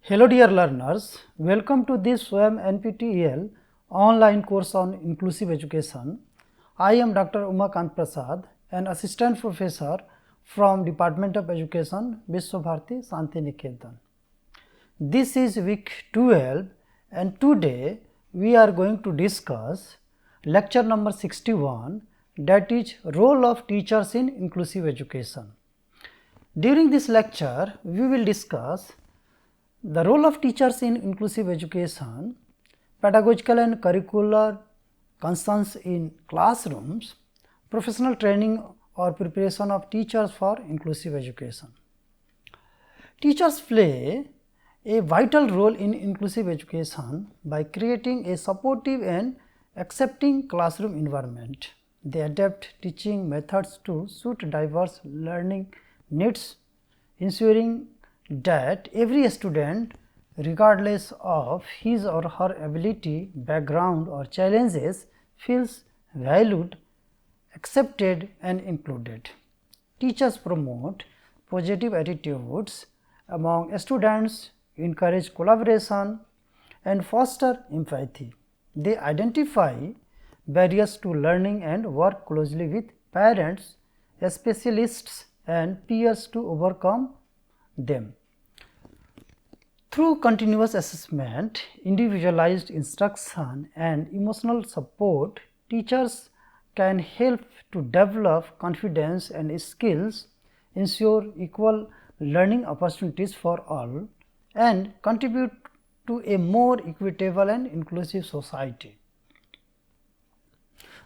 Hello dear learners, welcome to this SWAYAM NPTEL online course on inclusive education. I am Dr. Umakant Prasad, an assistant professor from Department of Education, Vishwabharati Shantiniketan. This is week 12 and today we are going to discuss lecture number 61, that is role of teachers in inclusive education. During this lecture, we will discuss the role of teachers in inclusive education, pedagogical and curricular concerns in classrooms, professional training or preparation of teachers for inclusive education. Teachers play a vital role in inclusive education by creating a supportive and accepting classroom environment. They adapt teaching methods to suit diverse learning needs, ensuring that every student, regardless of his or her ability, background or challenges, feels valued, accepted and included. Teachers promote positive attitudes among students, encourage collaboration and foster empathy. They identify barriers to learning and work closely with parents, specialists and peers to overcome them. Through continuous assessment, individualized instruction and emotional support, teachers can help to develop confidence and skills, ensure equal learning opportunities for all, and contribute to a more equitable and inclusive society.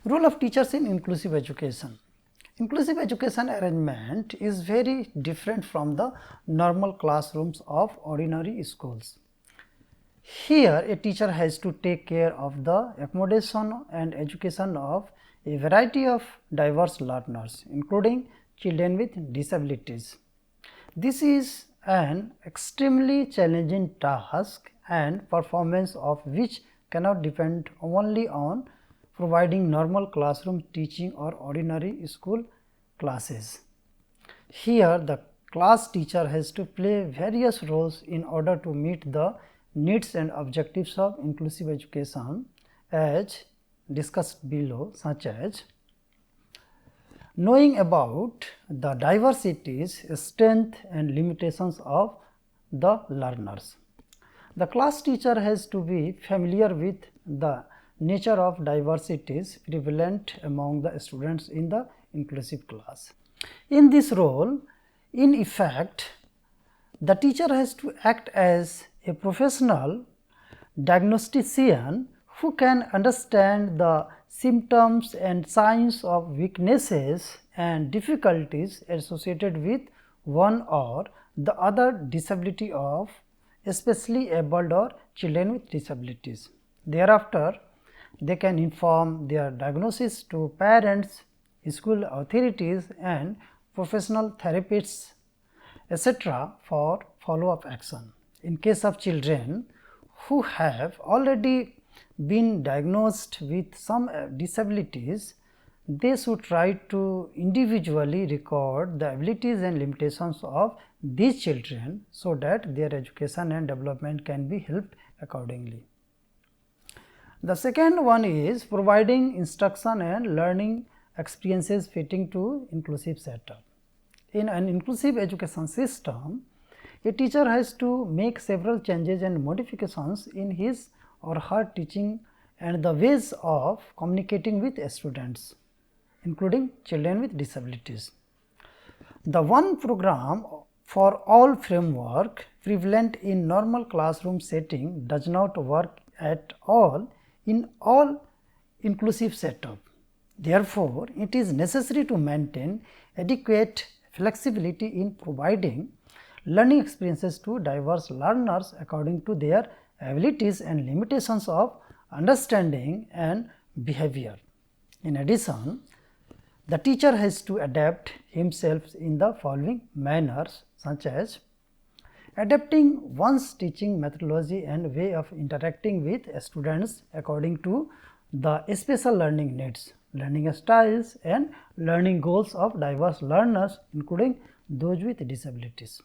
Role of teachers in inclusive education. Inclusive education arrangement is very different from the normal classrooms of ordinary schools. Here, a teacher has to take care of the accommodation and education of a variety of diverse learners, including children with disabilities. This is an extremely challenging task and performance of which cannot depend only on providing normal classroom teaching or ordinary school classes. Here, the class teacher has to play various roles in order to meet the needs and objectives of inclusive education as discussed below, such as knowing about the diversities, strengths and limitations of the learners. The class teacher has to be familiar with the nature of diversities prevalent among the students in the inclusive class. In this role, in effect, the teacher has to act as a professional diagnostician who can understand the symptoms and signs of weaknesses and difficulties associated with one or the other disability of especially able or children with disabilities. Thereafter, they can inform their diagnosis to parents, school authorities and professional therapists, etc. for follow-up action. In case of children who have already been diagnosed with some disabilities, they should try to individually record the abilities and limitations of these children so that their education and development can be helped accordingly. The second one is providing instruction and learning experiences fitting to inclusive setup. In an inclusive education system, a teacher has to make several changes and modifications in his or her teaching and the ways of communicating with students, including children with disabilities. The one program for all framework prevalent in normal classroom setting does not work at all in all inclusive setup. Therefore, it is necessary to maintain adequate flexibility in providing learning experiences to diverse learners according to their abilities and limitations of understanding and behavior. In addition, the teacher has to adapt himself in the following manners, such as adapting one's teaching methodology and way of interacting with students according to the special learning needs, learning styles and learning goals of diverse learners, including those with disabilities.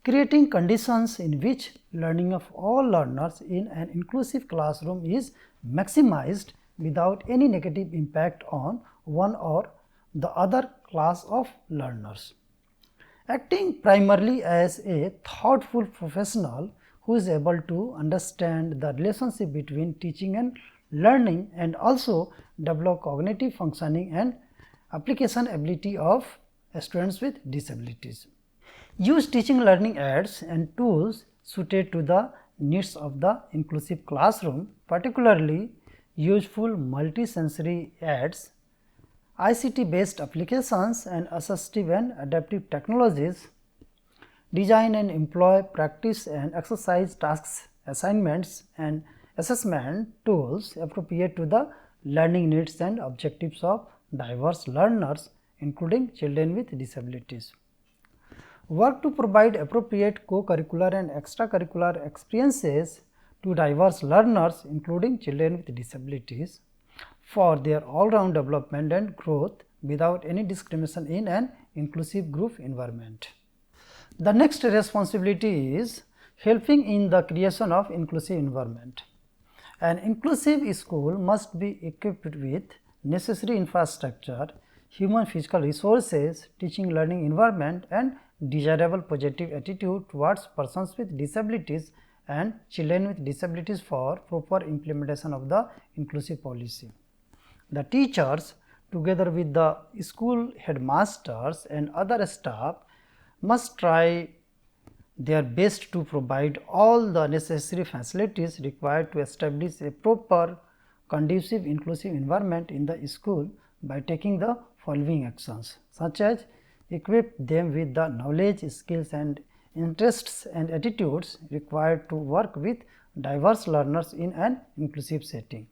Creating conditions in which learning of all learners in an inclusive classroom is maximized without any negative impact on one or the other class of learners. Acting primarily as a thoughtful professional who is able to understand the relationship between teaching and learning and also develop cognitive functioning and application ability of students with disabilities. Use teaching learning aids and tools suited to the needs of the inclusive classroom, particularly useful multisensory aids, ICT based applications and assistive and adaptive technologies. Design and employ practice and exercise tasks, assignments and assessment tools appropriate to the learning needs and objectives of diverse learners, including children with disabilities. Work to provide appropriate co-curricular and extracurricular experiences to diverse learners, including children with disabilities, for their all-round development and growth without any discrimination in an inclusive group environment. The next responsibility is helping in the creation of inclusive environment. An inclusive school must be equipped with necessary infrastructure, human physical resources, teaching learning environment and desirable positive attitude towards persons with disabilities and children with disabilities for proper implementation of the inclusive policy. The teachers together with the school headmasters and other staff must try their best to provide all the necessary facilities required to establish a proper, conducive, inclusive environment in the school by taking the following actions, such as equip them with the knowledge, skills and interests and attitudes required to work with diverse learners in an inclusive setting.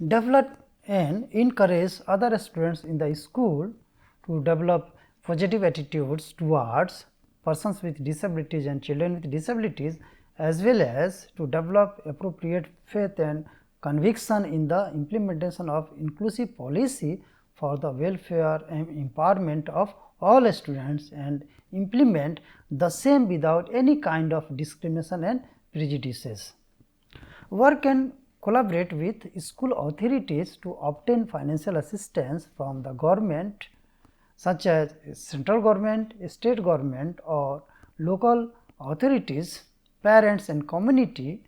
Develop and encourage other students in the school to develop positive attitudes towards persons with disabilities and children with disabilities, as well as to develop appropriate faith and conviction in the implementation of inclusive policy for the welfare and empowerment of all students and implement the same without any kind of discrimination and prejudices. Work and collaborate with school authorities to obtain financial assistance from the government such as central government, state government or local authorities, parents and community,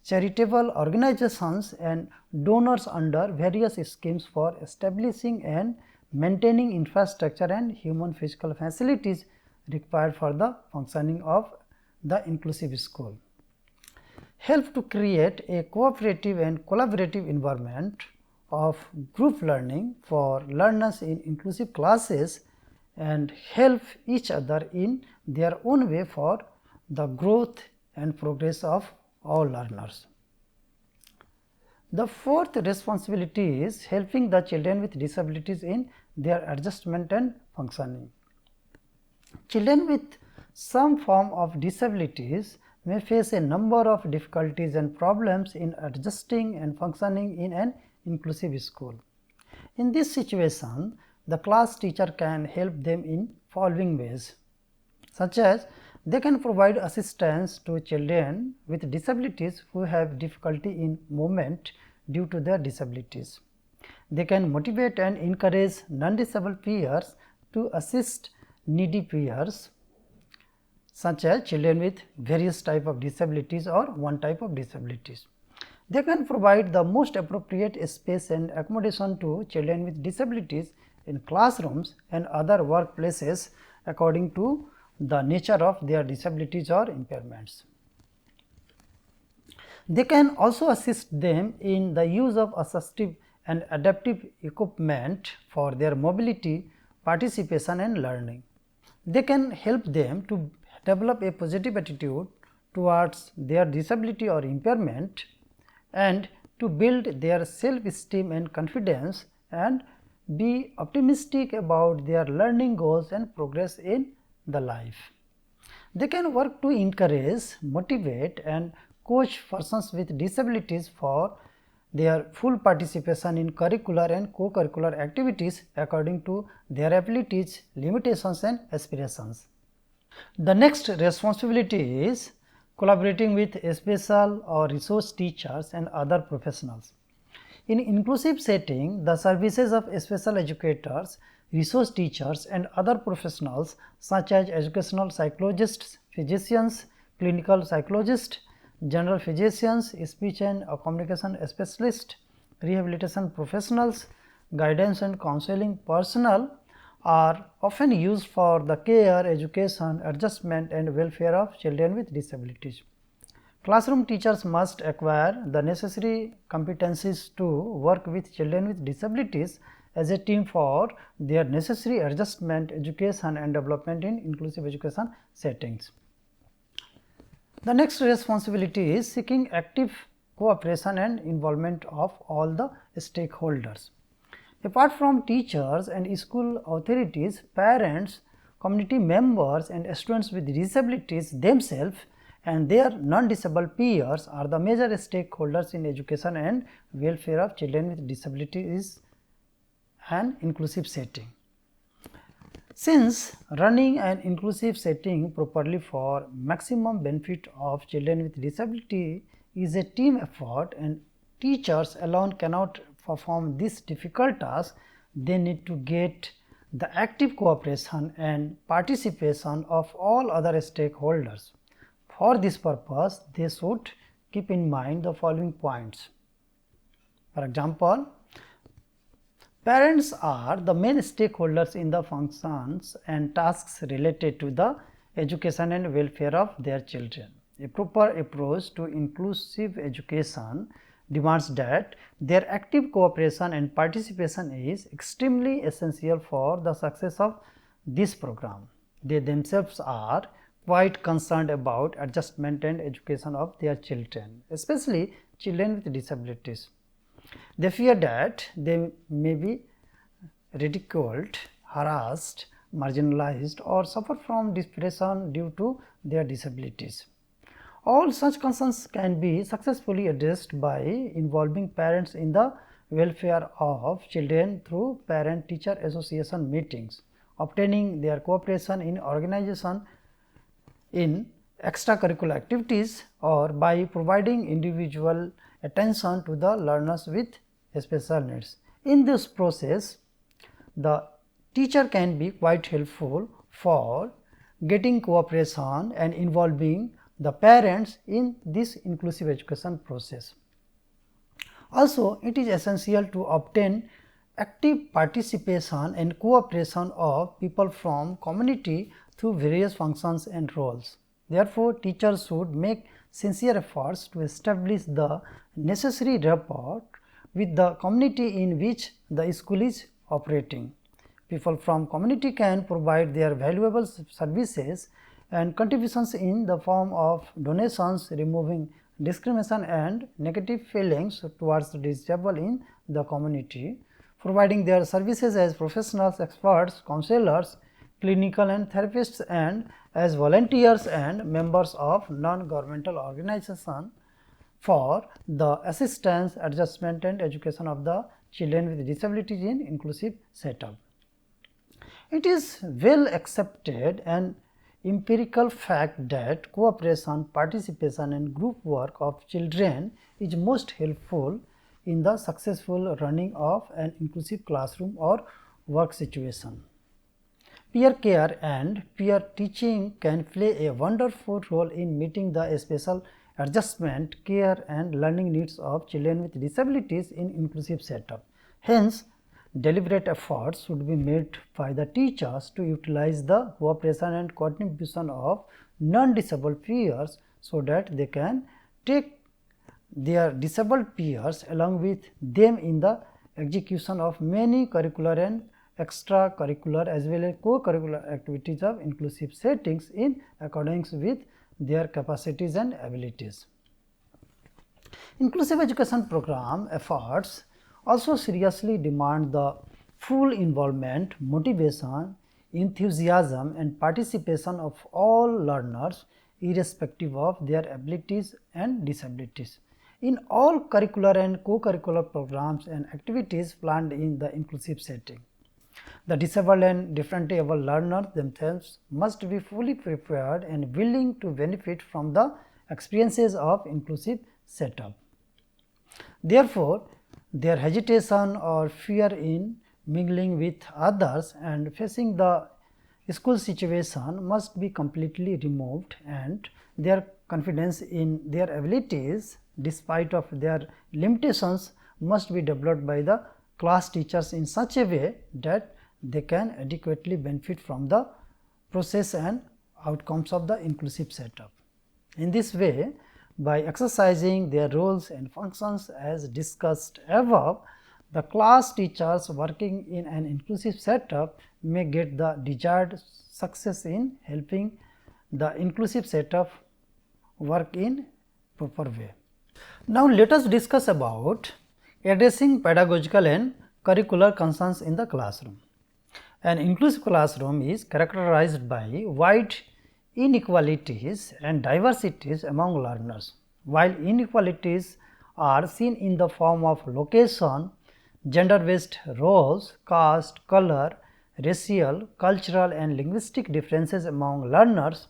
charitable organizations and donors under various schemes for establishing and maintaining infrastructure and human physical facilities required for the functioning of the inclusive school. Help to create a cooperative and collaborative environment of group learning for learners in inclusive classes and help each other in their own way for the growth and progress of all learners. The fourth responsibility is helping the children with disabilities in their adjustment and functioning. Children with some form of disabilities may face a number of difficulties and problems in adjusting and functioning in an inclusive school. In this situation, the class teacher can help them in following ways, such as they can provide assistance to children with disabilities who have difficulty in movement due to their disabilities. They can motivate and encourage non-disabled peers to assist needy peers, such as children with various type of disabilities or one type of disabilities. They can provide the most appropriate space and accommodation to children with disabilities in classrooms and other workplaces according to the nature of their disabilities or impairments. They can also assist them in the use of assistive and adaptive equipment for their mobility, participation and learning. They can help them to develop a positive attitude towards their disability or impairment and to build their self-esteem and confidence and be optimistic about their learning goals and progress in the life. They can work to encourage, motivate and coach persons with disabilities for their full participation in curricular and co-curricular activities according to their abilities, limitations and aspirations. The next responsibility is collaborating with special or resource teachers and other professionals. In inclusive setting, the services of special educators, resource teachers and other professionals such as educational psychologists, physicians, clinical psychologists, general physicians, speech and communication specialists, rehabilitation professionals, guidance and counseling personnel are often used for the care, education, adjustment and welfare of children with disabilities. Classroom teachers must acquire the necessary competencies to work with children with disabilities as a team for their necessary adjustment, education and development in inclusive education settings. The next responsibility is seeking active cooperation and involvement of all the stakeholders. Apart from teachers and school authorities, parents, community members and students with disabilities themselves and their non-disabled peers are the major stakeholders in education and welfare of children with disabilities and inclusive setting. Since running an inclusive setting properly for maximum benefit of children with disability is a team effort and teachers alone cannot perform this difficult task, they need to get the active cooperation and participation of all other stakeholders. For this purpose, they should keep in mind the following points. For example, parents are the main stakeholders in the functions and tasks related to the education and welfare of their children. A proper approach to inclusive education demands that their active cooperation and participation is extremely essential for the success of this program. They themselves are quite concerned about adjustment and education of their children, especially children with disabilities. They fear that they may be ridiculed, harassed, marginalized or suffer from depression due to their disabilities. All such concerns can be successfully addressed by involving parents in the welfare of children through parent-teacher association meetings, obtaining their cooperation in organization in extracurricular activities or by providing individual attention to the learners with special needs. In this process, the teacher can be quite helpful for getting cooperation and involving the parents in this inclusive education process. Also, it is essential to obtain active participation and cooperation of people from community through various functions and roles. Therefore, teachers should make sincere efforts to establish the necessary rapport with the community in which the school is operating. People from community can provide their valuable services and contributions in the form of donations, removing discrimination and negative feelings towards the disabled in the community, providing their services as professionals, experts, counselors, clinical and therapists and as volunteers and members of non-governmental organizations for the assistance, adjustment and education of the children with disabilities in inclusive setup. It is well accepted and empirical fact that cooperation, participation and group work of children is most helpful in the successful running of an inclusive classroom or work situation. Peer care and peer teaching can play a wonderful role in meeting the special adjustment, care and learning needs of children with disabilities in inclusive setup. Hence, deliberate efforts should be made by the teachers to utilize the cooperation and contribution of non-disabled peers so that they can take their disabled peers along with them in the execution of many curricular and extracurricular as well as co-curricular activities of inclusive settings in accordance with their capacities and abilities. Inclusive education program efforts also seriously demand the full involvement, motivation, enthusiasm and participation of all learners irrespective of their abilities and disabilities in all curricular and co-curricular programs and activities planned in the inclusive setting. The disabled and differently able learners themselves must be fully prepared and willing to benefit from the experiences of inclusive setup. Therefore, their hesitation or fear in mingling with others and facing the school situation must be completely removed, and their confidence in their abilities despite of their limitations must be developed by the class teachers in such a way that they can adequately benefit from the process and outcomes of the inclusive setup. In this way, by exercising their roles and functions as discussed above, the class teachers working in an inclusive setup may get the desired success in helping the inclusive setup work in proper way. Now, let us discuss about addressing pedagogical and curricular concerns in the classroom. An inclusive classroom is characterized by wide inequalities and diversities among learners. While inequalities are seen in the form of location, gender-based roles, caste, color, racial, cultural and linguistic differences among learners,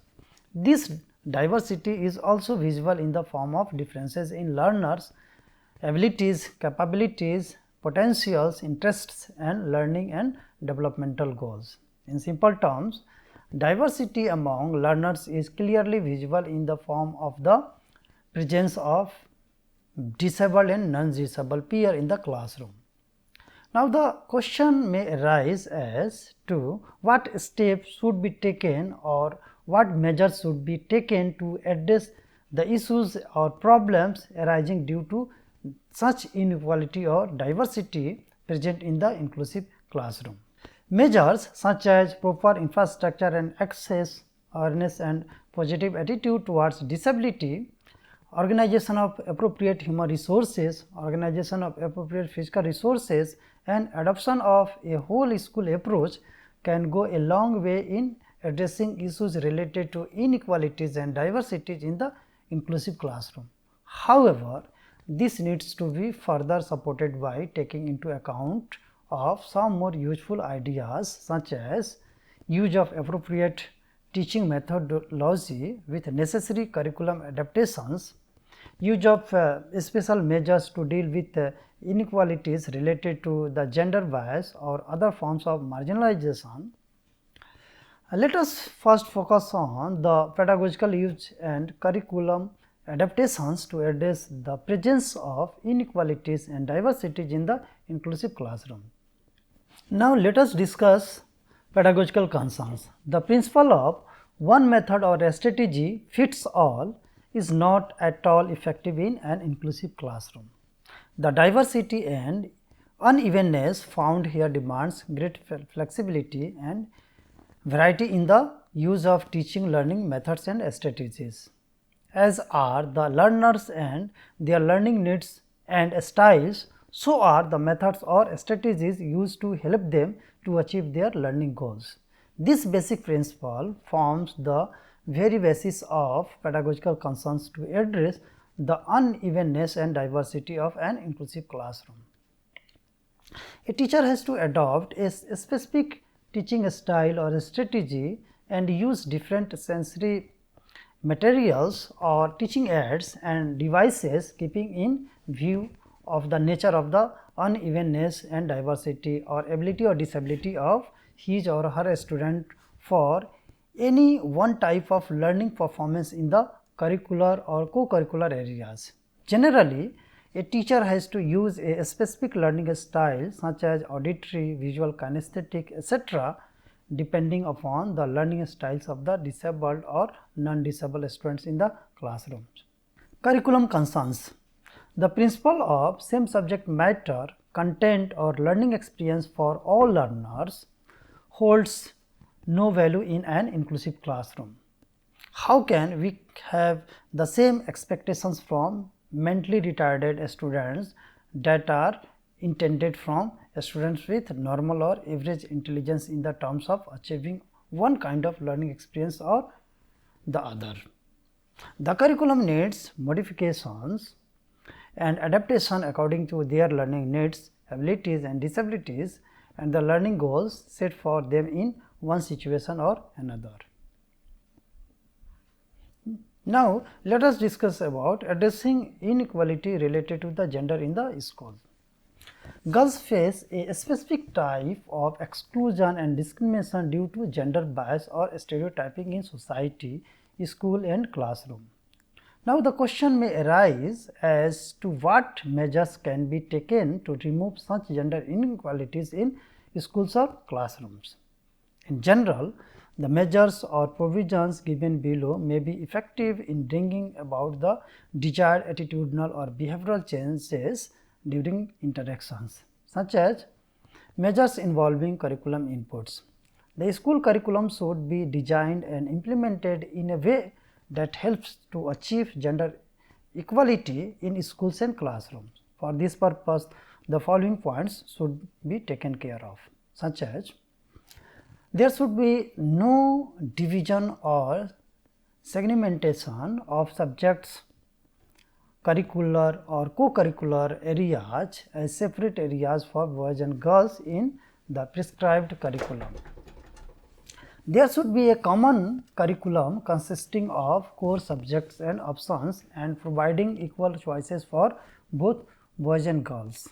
this diversity is also visible in the form of differences in learners' abilities, capabilities, potentials, interests and learning and developmental goals. In simple terms, diversity among learners is clearly visible in the form of the presence of disabled and non-disabled peer in the classroom. Now, the question may arise as to what steps should be taken or what measures should be taken to address the issues or problems arising due to such inequality or diversity present in the inclusive classroom. Measures such as proper infrastructure and access, awareness and positive attitude towards disability, organization of appropriate human resources, organization of appropriate physical resources and adoption of a whole school approach can go a long way in addressing issues related to inequalities and diversities in the inclusive classroom. However, this needs to be further supported by taking into account of some more useful ideas such as use of appropriate teaching methodology with necessary curriculum adaptations, use of special measures to deal with inequalities related to the gender bias or other forms of marginalization. Let us first focus on the pedagogical use and curriculum adaptations to address the presence of inequalities and diversities in the inclusive classroom. Now, let us discuss pedagogical concerns. The principle of one method or a strategy fits all is not at all effective in an inclusive classroom. The diversity and unevenness found here demands great flexibility and variety in the use of teaching learning methods and strategies. As are the learners and their learning needs and styles, so are the methods or strategies used to help them to achieve their learning goals. This basic principle forms the very basis of pedagogical concerns to address the unevenness and diversity of an inclusive classroom. A teacher has to adopt a specific teaching style or a strategy and use different sensory materials or teaching aids and devices keeping in view of the nature of the unevenness and diversity or ability or disability of his or her student for any one type of learning performance in the curricular or co-curricular areas. Generally, a teacher has to use a specific learning style such as auditory, visual, kinesthetic, etc. depending upon the learning styles of the disabled or non-disabled students in the classrooms. Curriculum concerns. The principle of same subject matter, content or learning experience for all learners holds no value in an inclusive classroom. How can we have the same expectations from mentally retarded students that are intended from students with normal or average intelligence in the terms of achieving one kind of learning experience or the other? The curriculum needs modifications and adaptation according to their learning needs, abilities and disabilities and the learning goals set for them in one situation or another. Now, let us discuss about addressing inequality related to the gender in the school. Girls face a specific type of exclusion and discrimination due to gender bias or stereotyping in society, school and classroom. Now, the question may arise as to what measures can be taken to remove such gender inequalities in schools or classrooms. In general, the measures or provisions given below may be effective in bringing about the desired attitudinal or behavioral changes during interactions, such as measures involving curriculum inputs. The school curriculum should be designed and implemented in a way that helps to achieve gender equality in schools and classrooms. For this purpose, the following points should be taken care of, such as there should be no division or segmentation of subjects, curricular or co-curricular areas as separate areas for boys and girls in the prescribed curriculum. There should be a common curriculum consisting of core subjects and options and providing equal choices for both boys and girls.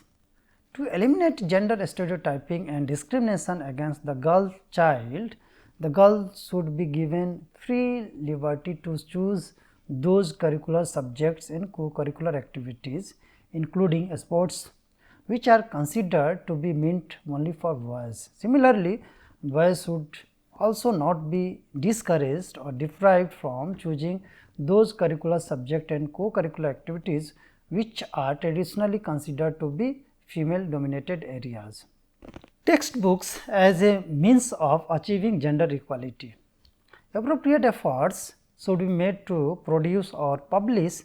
To eliminate gender stereotyping and discrimination against the girl child, the girl should be given free liberty to choose those curricular subjects and co-curricular activities, including sports, which are considered to be meant only for boys. Similarly, boys should also not be discouraged or deprived from choosing those curricular subjects and co-curricular activities which are traditionally considered to be female dominated areas. Textbooks as a means of achieving gender equality. Appropriate efforts should be made to produce or publish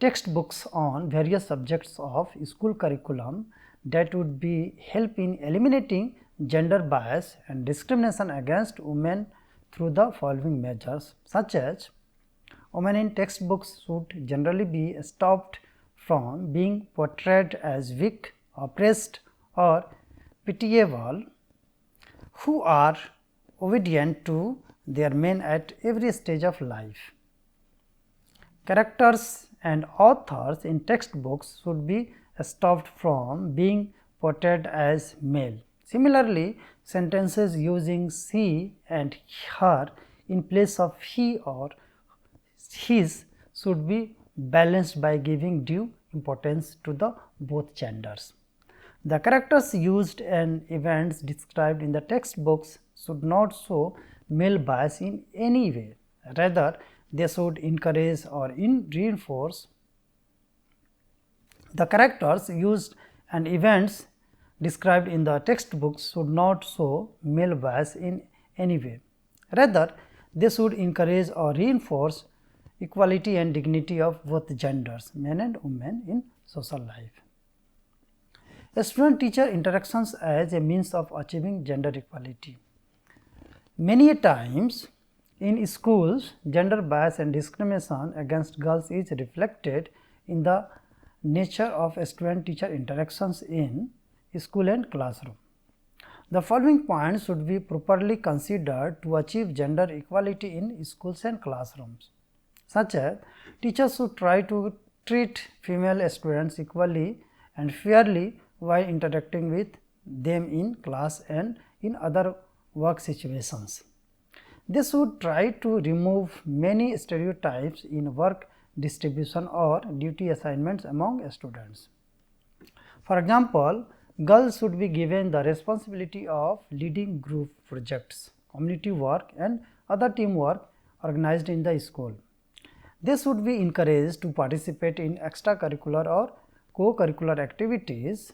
textbooks on various subjects of school curriculum that would be help in eliminating gender bias and discrimination against women through the following measures, such as women in textbooks should generally be stopped from being portrayed as weak, oppressed or pitiable, who are obedient to their men at every stage of life. Characters and authors in textbooks should be stopped from being portrayed as male. Similarly, sentences using she and her in place of he or his should be balanced by giving due importance to the both genders. The characters used and events described in the textbooks should not show male bias in any way. Rather, they should encourage or reinforce. The characters used and events described in the textbooks should not show male bias in any way. Rather, they should encourage or reinforce equality and dignity of both genders, men and women, in social life. Student-teacher interactions as a means of achieving gender equality. Many times in schools, gender bias and discrimination against girls is reflected in the nature of student-teacher interactions in school and classroom. The following points should be properly considered to achieve gender equality in schools and classrooms, such as teachers should try to treat female students equally and fairly while interacting with them in class and in other work situations. They should try to remove many stereotypes in work distribution or duty assignments among students. For example, girls should be given the responsibility of leading group projects, community work and other teamwork organized in the school. They should be encouraged to participate in extracurricular or co-curricular activities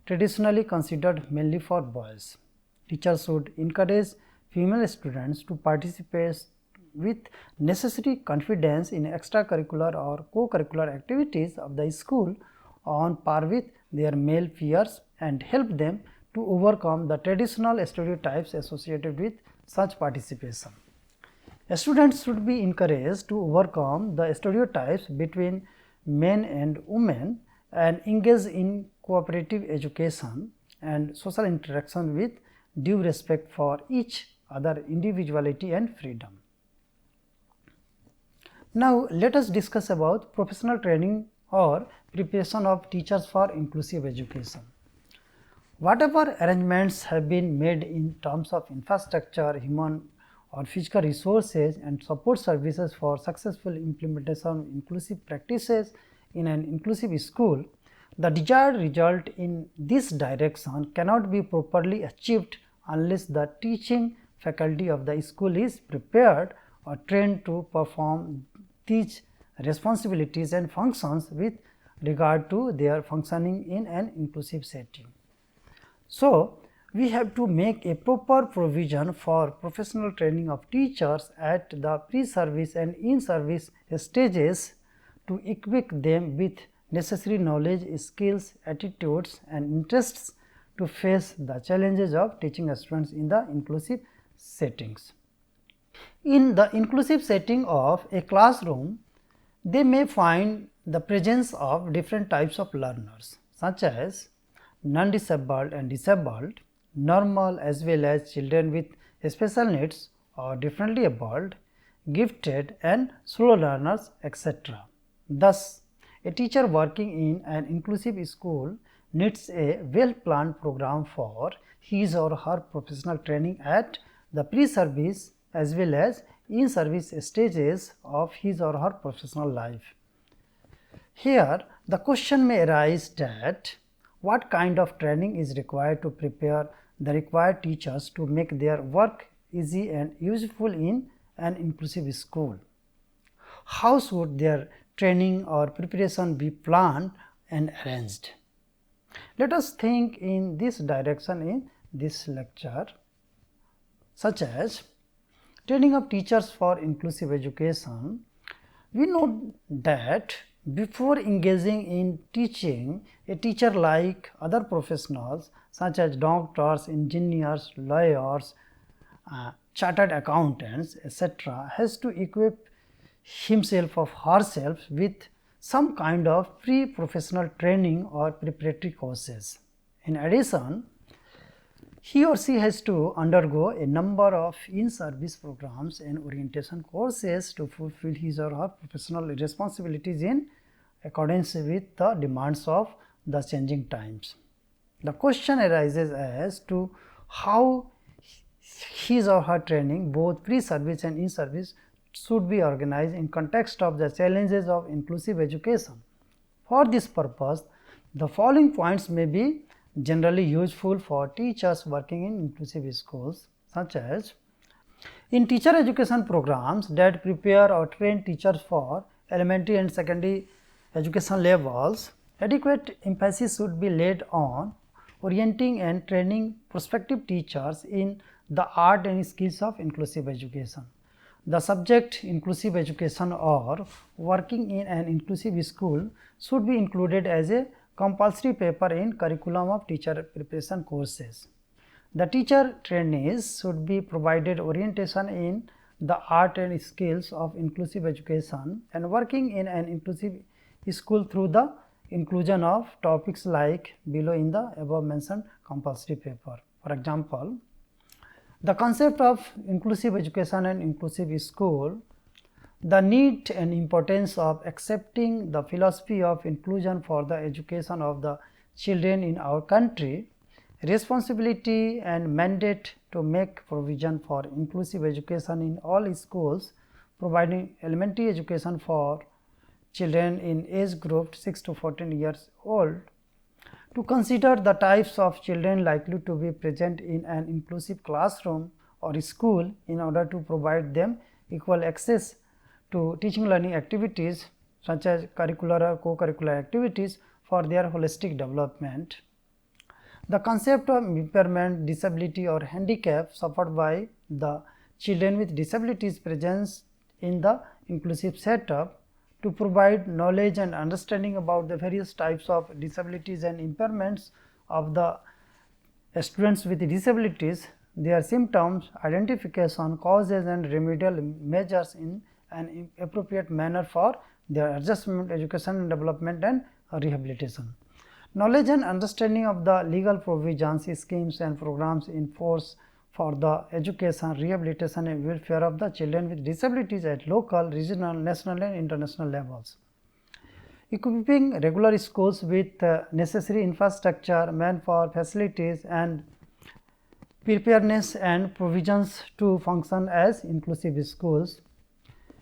traditionally considered mainly for boys. Teachers should encourage female students to participate with necessary confidence in extracurricular or co-curricular activities of the school on par with their male peers and help them to overcome the traditional stereotypes associated with such participation. Students should be encouraged to overcome the stereotypes between men and women and engage in cooperative education and social interaction with due respect for each other individuality and freedom. Now, let us discuss about professional training or preparation of teachers for inclusive education. Whatever arrangements have been made in terms of infrastructure, human or physical resources and support services for successful implementation of inclusive practices in an inclusive school, the desired result in this direction cannot be properly achieved unless the teaching faculty of the school is prepared or trained to perform these responsibilities and functions with regard to their functioning in an inclusive setting. So, we have to make a proper provision for professional training of teachers at the pre-service and in-service stages to equip them with necessary knowledge, skills, attitudes and interests to face the challenges of teaching students in the inclusive settings. In the inclusive setting of a classroom, they may find the presence of different types of learners such as non-disabled and disabled, normal as well as children with special needs or differently abled, gifted and slow learners, etc. Thus, a teacher working in an inclusive school needs a well-planned program for his or her professional training at the pre-service as well as in-service stages of his or her professional life. Here, the question may arise that what kind of training is required to prepare the required teachers to make their work easy and useful in an inclusive school? How should their training or preparation be planned and arranged? Let us think in this direction in this lecture, such as training of teachers for inclusive education. We know that before engaging in teaching, a teacher like other professionals such as doctors, engineers, lawyers, chartered accountants, etc., has to equip himself or herself with some kind of pre-professional training or preparatory courses. In addition, he or she has to undergo a number of in-service programs and orientation courses to fulfill his or her professional responsibilities in accordance with the demands of the changing times. The question arises as to how his or her training, both pre-service and in-service, should be organized in context of the challenges of inclusive education. For this purpose, the following points may be generally useful for teachers working in inclusive schools, such as in teacher education programs that prepare or train teachers for elementary and secondary education levels, adequate emphasis should be laid on orienting and training prospective teachers in the art and skills of inclusive education. The subject inclusive education or working in an inclusive school should be included as a compulsory paper in curriculum of teacher preparation courses. The teacher trainees should be provided orientation in the art and skills of inclusive education and working in an inclusive school through the inclusion of topics like below in the above mentioned compulsory paper. For example, the concept of inclusive education and inclusive school, the need and importance of accepting the philosophy of inclusion for the education of the children in our country, responsibility and mandate to make provision for inclusive education in all schools, providing elementary education for children in age group 6 to 14 years old, to consider the types of children likely to be present in an inclusive classroom or school in order to provide them equal access to teaching learning activities such as curricular or co-curricular activities for their holistic development. The concept of impairment, disability or handicap suffered by the children with disabilities present in the inclusive setup to provide knowledge and understanding about the various types of disabilities and impairments of the students with disabilities, their symptoms, identification, causes and remedial measures in an appropriate manner for their adjustment, education and development and rehabilitation. Knowledge and understanding of the legal provisions, schemes and programs in force for the education, rehabilitation and welfare of the children with disabilities at local, regional, national and international levels. Equipping regular schools with necessary infrastructure, manpower, facilities and preparedness and provisions to function as inclusive schools.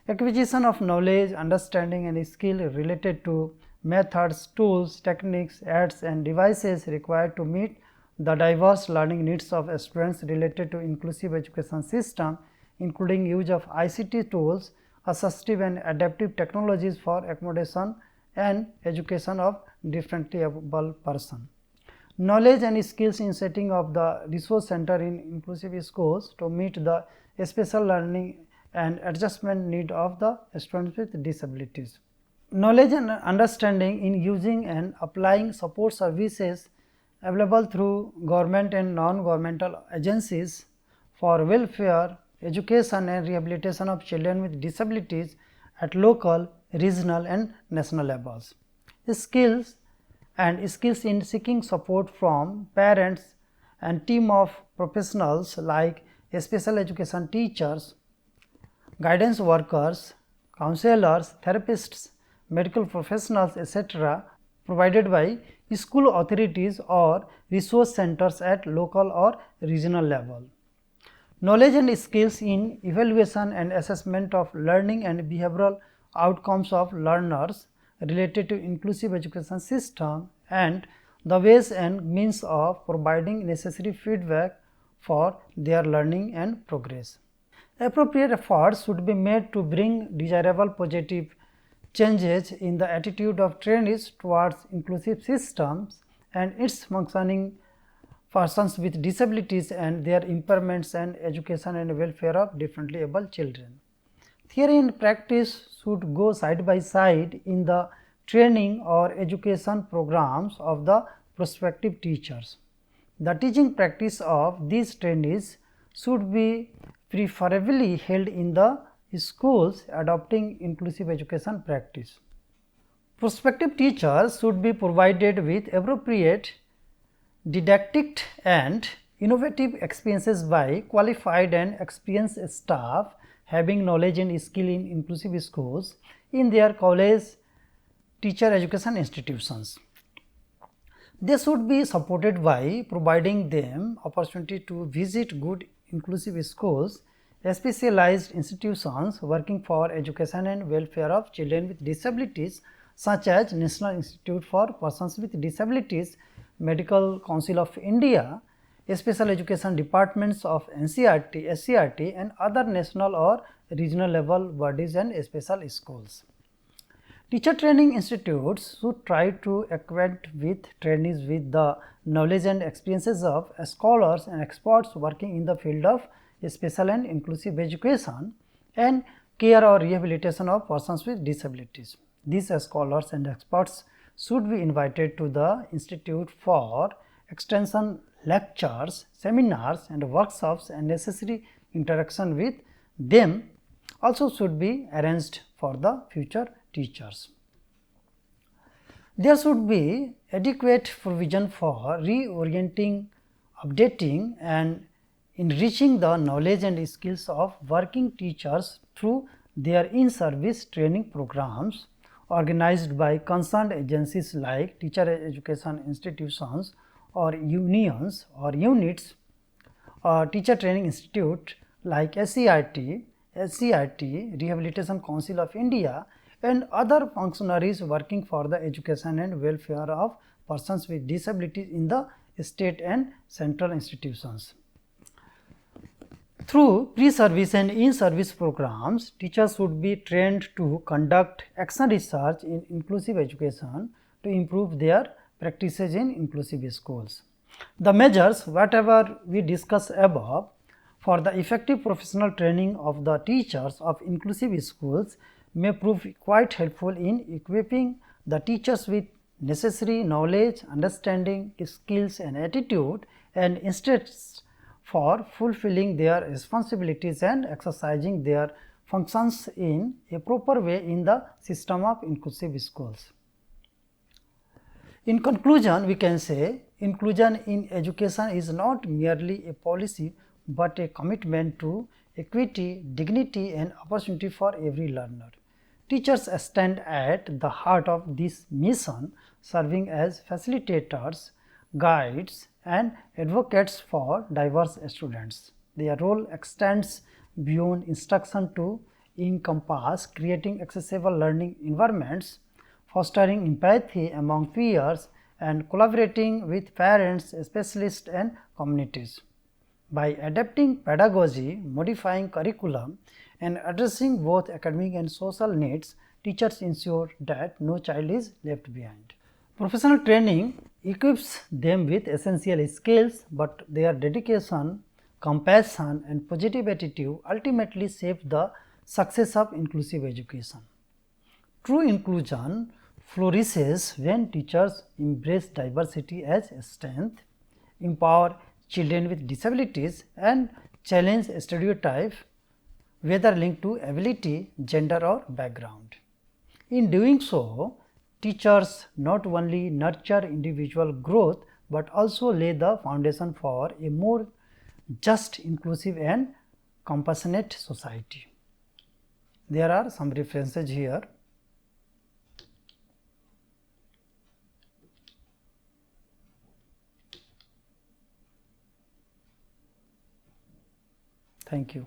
Acquisition of knowledge, understanding and skill related to methods, tools, techniques, aids and devices required to meet the diverse learning needs of students related to inclusive education system, including use of ICT tools, assistive and adaptive technologies for accommodation and education of differently able person. Knowledge and skills in setting of the resource center in inclusive schools to meet the special learning and adjustment need of the students with disabilities. Knowledge and understanding in using and applying support services available through government and non-governmental agencies for welfare, education and rehabilitation of children with disabilities at local, regional and national levels. Skills in seeking support from parents and team of professionals like special education teachers, guidance workers, counselors, therapists, medical professionals etc. provided by school authorities or resource centers at local or regional level. Knowledge and skills in evaluation and assessment of learning and behavioral outcomes of learners related to inclusive education system and the ways and means of providing necessary feedback for their learning and progress. Appropriate efforts should be made to bring desirable positive changes in the attitude of trainees towards inclusive systems and its functioning persons with disabilities and their impairments and education and welfare of differently able children. Theory and practice should go side by side in the training or education programs of the prospective teachers. The teaching practice of these trainees should be preferably held in the schools adopting inclusive education practice. Prospective teachers should be provided with appropriate didactic and innovative experiences by qualified and experienced staff having knowledge and skill in inclusive schools in their college teacher education institutions. They should be supported by providing them opportunity to visit good inclusive schools, specialized institutions working for education and welfare of children with disabilities such as National Institute for Persons with Disabilities, Medical Council of India, special education departments of NCERT, SCERT and other national or regional level bodies and special schools. Teacher training institutes should try to acquaint with trainees with the knowledge and experiences of scholars and experts working in the field of special and inclusive education and care or rehabilitation of persons with disabilities. These scholars and experts should be invited to the institute for extension lectures, seminars and workshops, and necessary interaction with them also should be arranged for the future teachers. There should be adequate provision for reorienting, updating and enriching the knowledge and skills of working teachers through their in-service training programs organized by concerned agencies like teacher education institutions or unions or units, or teacher training institute like SCERT, SCERT, Rehabilitation Council of India and other functionaries working for the education and welfare of persons with disabilities in the state and central institutions. Through pre-service and in-service programs, teachers should be trained to conduct action research in inclusive education to improve their practices in inclusive schools. The measures, whatever we discussed above, for the effective professional training of the teachers of inclusive schools may prove quite helpful in equipping the teachers with necessary knowledge, understanding, skills and attitude and instincts for fulfilling their responsibilities and exercising their functions in a proper way in the system of inclusive schools. In conclusion, we can say inclusion in education is not merely a policy, but a commitment to equity, dignity and opportunity for every learner. Teachers stand at the heart of this mission, serving as facilitators, guides and advocates for diverse students. Their role extends beyond instruction to encompass creating accessible learning environments, fostering empathy among peers and collaborating with parents, specialists and communities. By adapting pedagogy, modifying curriculum and addressing both academic and social needs, teachers ensure that no child is left behind. Professional training equips them with essential skills, but their dedication, compassion and positive attitude ultimately shape the success of inclusive education. True inclusion flourishes when teachers embrace diversity as a strength, empower children with disabilities and challenge stereotypes whether linked to ability, gender or background. In doing so, teachers not only nurture individual growth, but also lay the foundation for a more just, inclusive and compassionate society. There are some references here. Thank you.